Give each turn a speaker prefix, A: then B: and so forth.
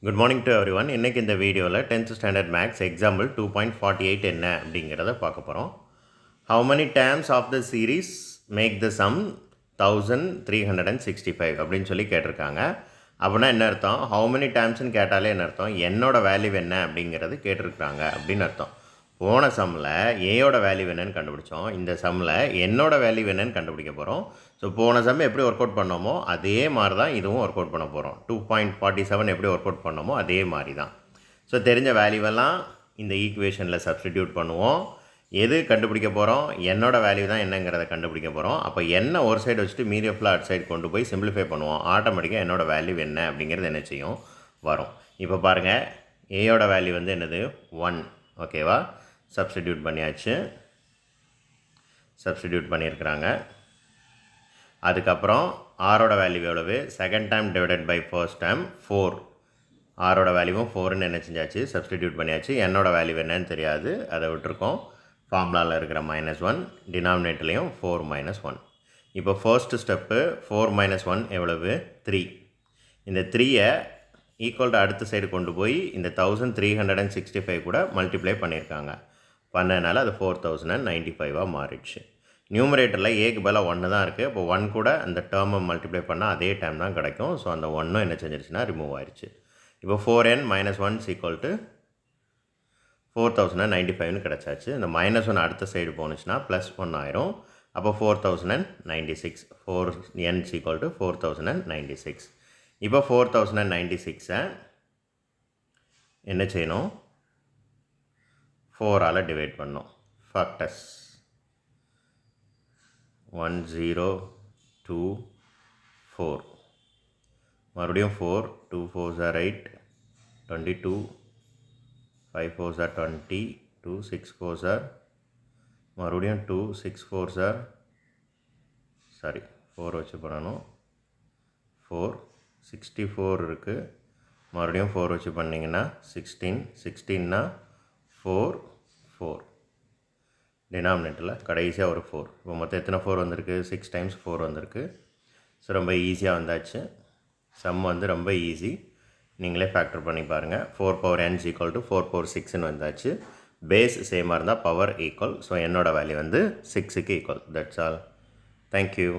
A: Good morning to every one. இன்றைக்கி இந்த வீடியோவில் 10th ஸ்டாண்டர்ட் மேக்ஸ் எக்ஸாம்பிள் 2.48 என்ன அப்படிங்கிறத பார்க்க போகிறோம். How many terms of the series make the sum 1365 அப்படின்னு சொல்லி கேட்டிருக்காங்க. அப்படின்னா என்ன அர்த்தம்? ஹவு many termsன்னு கேட்டாலே என்ன அர்த்தம்? என்னோட வேல்யூ என்ன அப்படிங்கிறது கேட்டிருக்காங்க அப்படின்னு அர்த்தம். போன சம்மில் ஏயோட வேல்யூ என்னன்னு கண்டுபிடிச்சோம். இந்த சம்மில் என்னோட வேல்யூ என்னன்னு கண்டுபிடிக்க போகிறோம். ஸோ போன சம் எப்படி ஒர்க் அவுட் பண்ணோமோ அதே மாதிரி தான் இதுவும் ஒர்க் அவுட் பண்ண போகிறோம். 2.47 எப்படி ஒர்க் அவுட் பண்ணோமோ அதே மாதிரி தான். ஸோ தெரிஞ்ச வேல்யூவெல்லாம் இந்த ஈக்குவேஷனில் சப்ஸ்டிடியூட் பண்ணுவோம். எது கண்டுபிடிக்க போகிறோம்? என்னோட வேல்யூ தான் என்னங்கிறத கண்டுபிடிக்க போகிறோம். அப்போ என்ன ஒரு சைடு வச்சுட்டு மீதி ஃபுல்லாக அட் சைடு கொண்டு போய் சிம்பிளிஃபை பண்ணுவோம். ஆட்டோமேட்டிக்காக என்னோட வேல்யூ என்ன அப்படிங்கிறது என்ன செய்யும்? வரும். இப்போ பாருங்கள், ஏயோட வேல்யூ வந்து என்னது? 1. ஓகேவா? சப்ஸ்டிடியூட் பண்ணியாச்சு. சப்ஸ்டிடியூட் பண்ணியிருக்கிறாங்க. அதுக்கப்புறம் ஆரோட வேல்யூ எவ்வளவு? Second time divided by first time 4. ஆரோட வேல்யூவும் 4ன்னு என்ன செஞ்சாச்சு? சப்ஸ்டிடியூட் பண்ணியாச்சு. என்னோட வேல்யூ என்னன்னு தெரியாது, அதை விட்டுருக்கோம். ஃபார்முலாவில் இருக்கிற -1, டினாமினேட்டர்லேயும் 4 - 1. இப்போ ஃபர்ஸ்ட்டு ஸ்டெப்பு 4 - 1 எவ்வளவு? 3. இந்த 3யை ஈக்குவல் டு அடுத்த சைடு கொண்டு போய் இந்த 1365 கூட மல்டிப்ளை பண்ணியிருக்காங்க. பண்ணதுனால அது 4095 மாறிடுச்சு. நியூமரேட்டரில் ஏக்கு பதிலாக 1 தான் இருக்குது. இப்போ 1 கூட அந்த டேர்மை மல்டிப்ளை பண்ணால் அதே டைம் தான் கிடைக்கும். ஸோ அந்த 1 என்ன செஞ்சிருச்சுன்னா ரிமூவ் ஆயிடுச்சு. இப்போ 4n - 1 = 4095ன்னு கிடச்சாச்சு. இந்த -1 அடுத்த சைடு போணுச்சுன்னா +1 ஆயிரும். அப்போ 4096. 4n = 4096. இப்போ 4096-ஐ என்ன செய்யணும்? 4ஆல் டிவைட் பண்ணணும். ஃபேக்டர்ஸ் 1 0 2 4. மறுபடியும் 4, 2 4s are 8, 22, 5 4s are 20, 2 6 4s are, மறுபடியும் 2 6 4s are, சாரி 4 வச்சு பண்ணணும். 4 64 இருக்குது. மறுபடியும் 4 வச்சு பண்ணிங்கன்னா 16. 16னா 4 4. டினாமினேட்டரில் கடைசியாக ஒரு 4. இப்போ மொத்தம் எத்தனை 4 வந்திருக்கு? 6 டைம்ஸ் 4 வந்திருக்கு. ஸோ ரொம்ப ஈஸியாக வந்தாச்சு. சம் வந்து ரொம்ப ஈஸி. நீங்களே ஃபேக்டர் பண்ணி பாருங்கள். 4n = 4/6ன்னு வந்தாச்சு. பேஸ் சேமாக இருந்தால் பவர் ஈக்குவல். ஸோ என்னோட வேல்யூ வந்து 6க்கு ஈக்குவல். That's all. தேங்க்யூ.